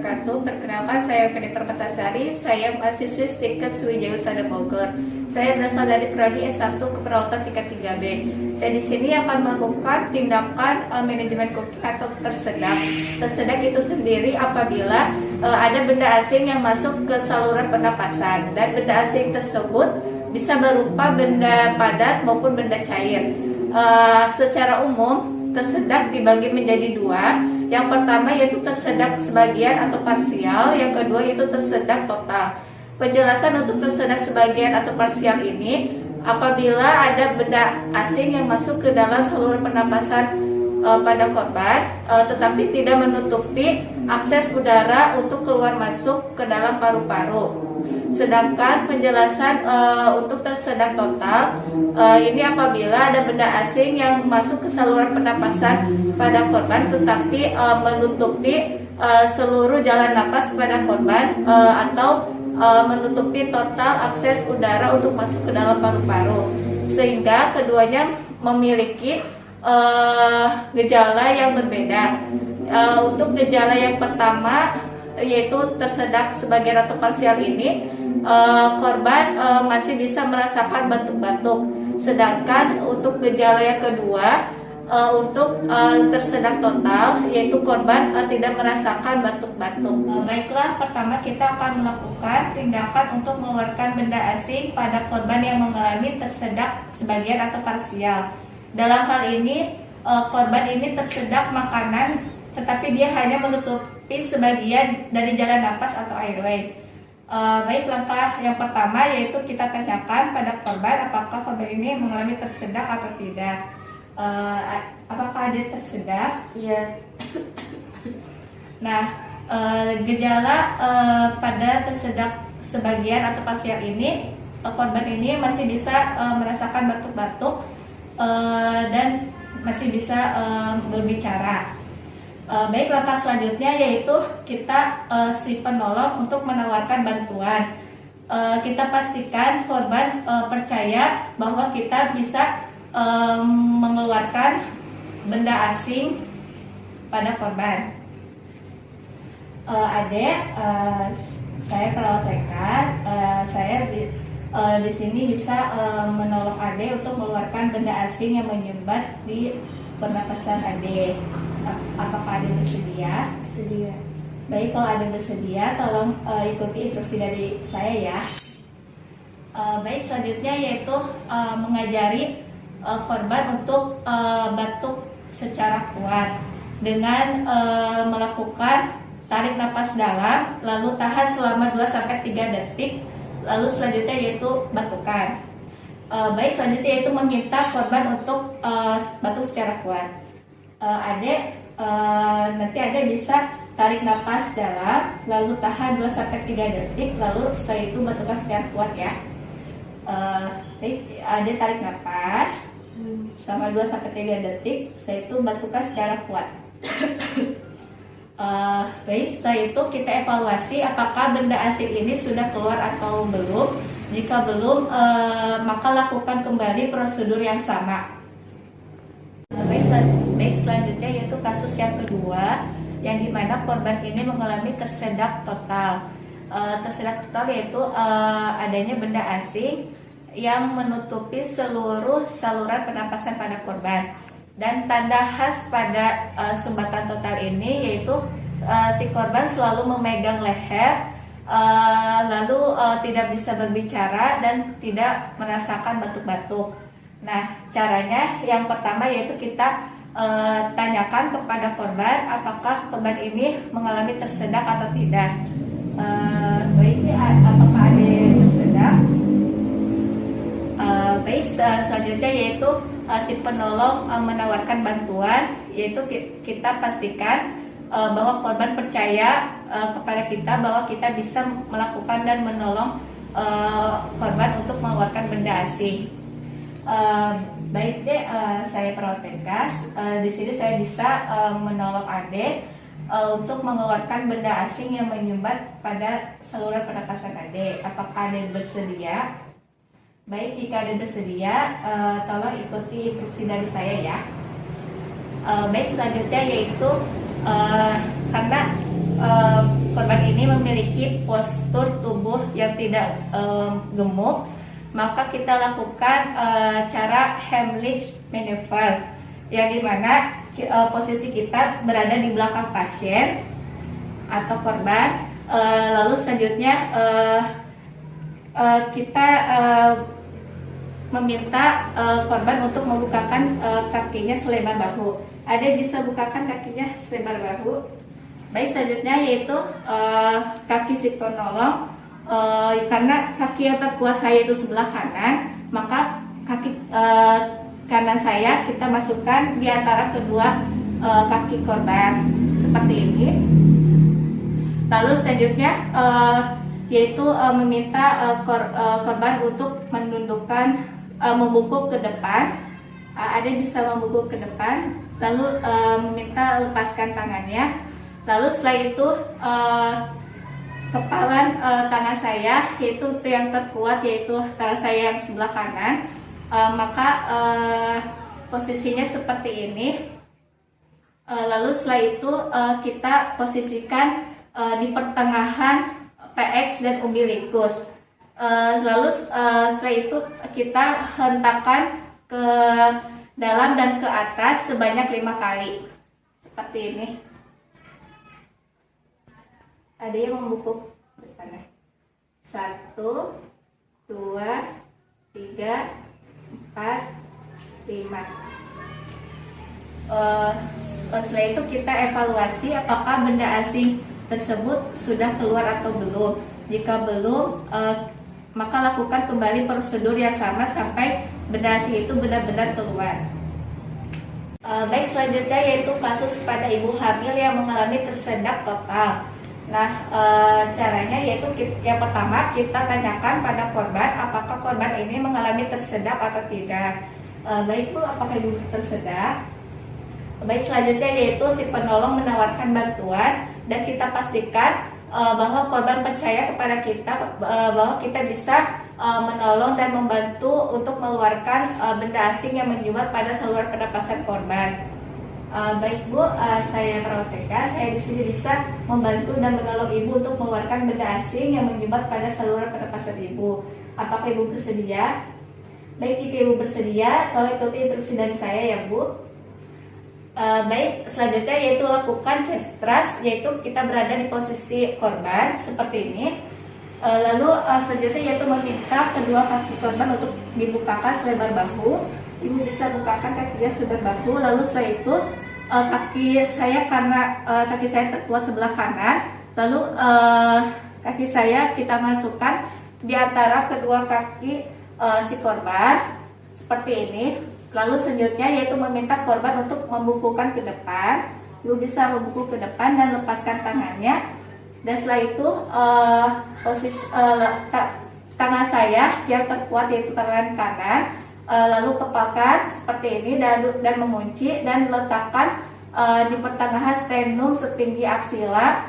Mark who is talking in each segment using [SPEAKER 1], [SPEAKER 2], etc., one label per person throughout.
[SPEAKER 1] wabarakatuh. Perkenalkan, saya Feni Permatasari. Saya mahasiswi Stikes Wijaya Usada Bogor. Saya berasal dari prodi S1 Keperawatan tingkat 3B. Saya di sini akan melakukan tindakan manajemen cooking atau tersedak. Tersedak itu sendiri apabila ada benda asing yang masuk ke saluran pernapasan, dan benda asing tersebut bisa berupa benda padat maupun benda cair. Secara umum, tersedak dibagi menjadi dua. Yang pertama yaitu tersedak sebagian atau parsial, yang kedua itu tersedak total. Penjelasan untuk tersedak sebagian atau parsial ini apabila ada benda asing yang masuk ke dalam saluran pernapasan pada korban, tetapi tidak menutupi akses udara untuk keluar masuk ke dalam paru-paru. Sedangkan penjelasan untuk tersedak total ini apabila ada benda asing yang masuk ke saluran pernapasan pada korban tetapi menutupi seluruh jalan napas pada korban atau menutupi total akses udara untuk masuk ke dalam paru-paru, sehingga keduanya memiliki gejala yang berbeda. Untuk gejala yang pertama yaitu tersedak sebagian atau parsial ini, korban masih bisa merasakan batuk-batuk. Sedangkan untuk gejala yang kedua, untuk tersedak total, yaitu korban tidak merasakan batuk-batuk. Baiklah, pertama kita akan melakukan tindakan untuk mengeluarkan benda asing pada korban yang mengalami tersedak sebagian atau parsial. Dalam hal ini, korban ini tersedak makanan, tetapi dia hanya menutupi sebagian dari jalan napas atau airway. Baik, langkah yang pertama yaitu kita tanyakan pada korban apakah korban ini mengalami tersedak atau tidak. Apakah dia tersedak? Iya. Nah, gejala pada tersedak sebagian atau parsial ini, korban ini masih bisa merasakan batuk-batuk dan masih bisa berbicara. Baik, langkah selanjutnya yaitu kita si penolong untuk menawarkan bantuan. Kita pastikan korban percaya bahwa kita bisa mengeluarkan benda asing pada korban. Adek, saya perawat TK, saya di sini bisa menolong Ade untuk mengeluarkan benda asing yang menyumbat di pernapasan Ade. Apakah Ade bersedia? Bersedia. Baik, kalau Ade bersedia, tolong ikuti instruksi dari saya ya. Baik, selanjutnya yaitu mengajari korban untuk batuk secara kuat dengan melakukan tarik napas dalam, lalu tahan selama 2-3 detik. Lalu selanjutnya yaitu batukan. Baik, selanjutnya yaitu meminta korban untuk batuk secara kuat. Adek, nanti Adek bisa tarik nafas dalam, lalu tahan 2-3 detik, lalu setelah itu batukan secara kuat ya. Baik, Adek tarik nafas selama 2-3 detik, setelah itu batukan secara kuat. Baik, setelah itu kita evaluasi apakah benda asing ini sudah keluar atau belum. Jika belum, maka lakukan kembali prosedur yang sama. Baik, selanjutnya yaitu kasus yang kedua, yang dimana korban ini mengalami tersedak total. Tersedak total yaitu adanya benda asing yang menutupi seluruh saluran pernapasan pada korban. Dan tanda khas pada sumbatan total ini yaitu si korban selalu memegang leher, lalu tidak bisa berbicara dan tidak merasakan batuk-batuk. Nah, caranya yang pertama yaitu kita tanyakan kepada korban apakah korban ini mengalami tersedak atau tidak. Baik, apakah ada tersedak? Baik, selanjutnya yaitu si penolong menawarkan bantuan, yaitu kita pastikan bahwa korban percaya kepada kita bahwa kita bisa melakukan dan menolong korban untuk mengeluarkan benda asing. Baik deh, saya perawat Tegas. Di sini saya bisa menolong Ade untuk mengeluarkan benda asing yang menyumbat pada saluran pernapasan Ade. Apakah Ade bersedia? Baik, jika Ade bersedia, tolong ikuti instruksi dari saya ya. Baik, selanjutnya yaitu karena korban ini memiliki postur tubuh yang tidak gemuk, maka kita lakukan cara Heimlich maneuver, yang dimana posisi kita berada di belakang pasien atau korban. Lalu selanjutnya kita meminta korban untuk membukakan kakinya selebar bahu. Ada yang bisa bukakan kakinya selebar bahu. Baik, selanjutnya yaitu kaki si penolong. Karena kaki yang terkuat saya itu sebelah kanan, maka kaki kanan saya kita masukkan di antara kedua kaki korban seperti ini. Lalu selanjutnya yaitu meminta korban untuk menundukkan, membungkuk ke depan. Ada yang bisa membungkuk ke depan, lalu meminta lepaskan tangannya. Lalu setelah itu kepalan tangan saya, yaitu yang terkuat, yaitu tangan saya yang sebelah kanan, maka posisinya seperti ini. Lalu setelah itu kita posisikan di pertengahan PX dan umbilikus. Lalu setelah itu kita hentakkan ke dalam dan ke atas sebanyak 5 kali seperti ini. Ada yang membungkuk ke kanan. 1, 2, 3, 4, 5. Setelah itu kita evaluasi apakah benda asing tersebut sudah keluar atau belum. Jika belum, maka lakukan kembali prosedur yang sama sampai benda asing itu benar-benar keluar. Baik, selanjutnya yaitu kasus pada ibu hamil yang mengalami tersedak total. Nah, caranya yaitu yang pertama kita tanyakan pada korban apakah korban ini mengalami tersedak atau tidak. Baik Bu, apakah ibu tersedak? Baik, selanjutnya yaitu si penolong menawarkan bantuan dan kita pastikan bahwa korban percaya kepada kita bahwa kita bisa menolong dan membantu untuk mengeluarkan benda asing yang menyumbat pada saluran pernapasan korban. Baik Bu, saya perawat TK, saya di sini bisa membantu dan menolong ibu untuk mengeluarkan benda asing yang menyumbat pada saluran pernapasan ibu. Apakah ibu bersedia? Baik, jika ibu bersedia, tolong ikuti instruksi dari saya ya Bu. Baik, selanjutnya yaitu lakukan chest thrust, yaitu kita berada di posisi korban seperti ini. Lalu selanjutnya yaitu meminta kedua kaki korban untuk dibukakan selebar bahu. Ibu bisa bukakan kakinya selebar bahu. Lalu setelah itu kaki saya, karena kaki saya terkuat sebelah kanan, lalu kaki saya kita masukkan di antara kedua kaki si korban seperti ini. Lalu selanjutnya yaitu meminta korban untuk membungkukkan ke depan. Ibu bisa membungkuk ke depan dan lepaskan tangannya. Dan setelah itu posisi tangan saya yang terkuat yaitu tangan kanan, lalu kepalkan seperti ini dan mengunci dan letakkan di pertengahan sternum setinggi aksila.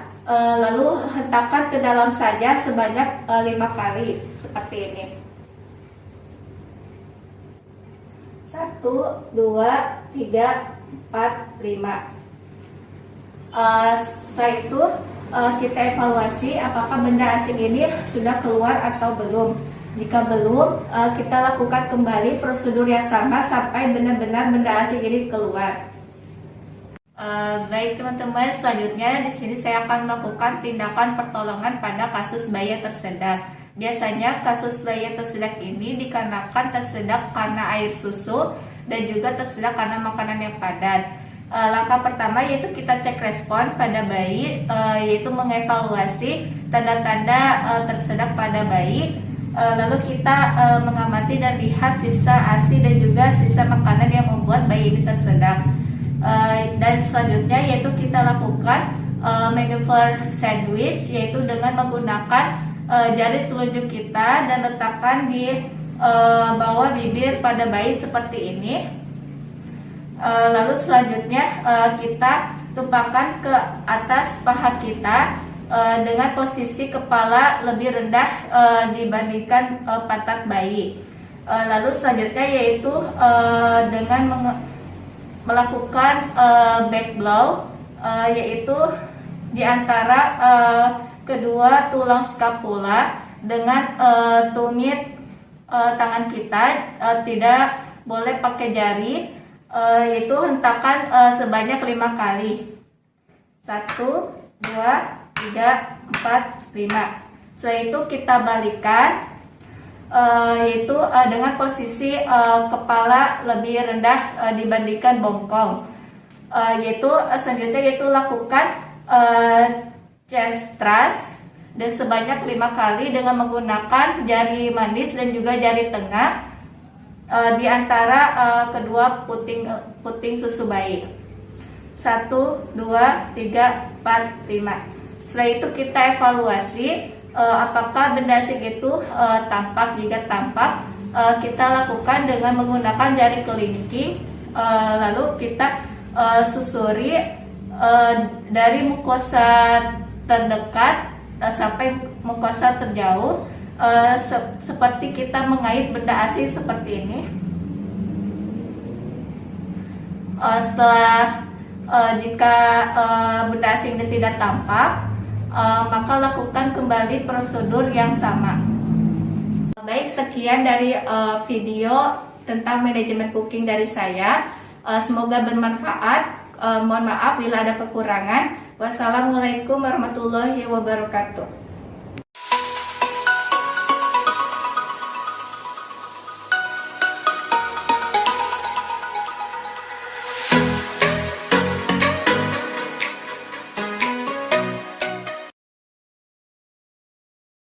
[SPEAKER 1] Lalu hentakkan ke dalam saja sebanyak 5 kali seperti ini. 1, 2, 3, 4, 5. Setelah itu kita evaluasi apakah benda asing ini sudah keluar atau belum. Jika belum, kita lakukan kembali prosedur yang sama sampai benar-benar benda asing ini keluar. Baik teman-teman, selanjutnya di sini saya akan melakukan tindakan pertolongan pada kasus bayi tersedak. Biasanya kasus bayi tersedak ini dikarenakan tersedak karena air susu dan juga tersedak karena makanan yang padat. Langkah pertama yaitu kita cek respon pada bayi, yaitu mengevaluasi tanda-tanda tersedak pada bayi. Lalu kita mengamati dan lihat sisa ASI dan juga sisa makanan yang membuat bayi ini tersedak. Dan selanjutnya yaitu kita lakukan maneuver sandwich, yaitu dengan menggunakan jari telunjuk kita dan letakkan di bawah bibir pada bayi seperti ini. Lalu selanjutnya kita tumpahkan ke atas paha kita dengan posisi kepala lebih rendah dibandingkan pantat bayi. Lalu selanjutnya yaitu dengan melakukan back blow, yaitu di antara kedua tulang skapula dengan tumit tangan kita. Tidak boleh pakai jari, yaitu hentakan sebanyak 5 kali. 1, 2, 3, 4, 5. Setelah itu kita balikan, yaitu dengan posisi kepala lebih rendah dibandingkan bongkong. Selanjutnya yaitu lakukan chest thrust dan sebanyak 5 kali dengan menggunakan jari manis dan juga jari tengah di antara kedua puting susu bayi. 1, 2, 3, 4, 5. Setelah itu kita evaluasi apakah benda asing itu tampak. Jika tampak, kita lakukan dengan menggunakan jari kelingking, lalu kita susuri dari mukosa terdekat sampai mukosa terjauh, seperti kita mengait benda asing seperti ini. Jika benda asing ini tidak tampak, maka lakukan kembali prosedur yang sama. Baik, sekian dari video tentang manajemen cooking dari saya. Semoga bermanfaat. Mohon maaf bila ada kekurangan. Wassalamualaikum warahmatullahi wabarakatuh.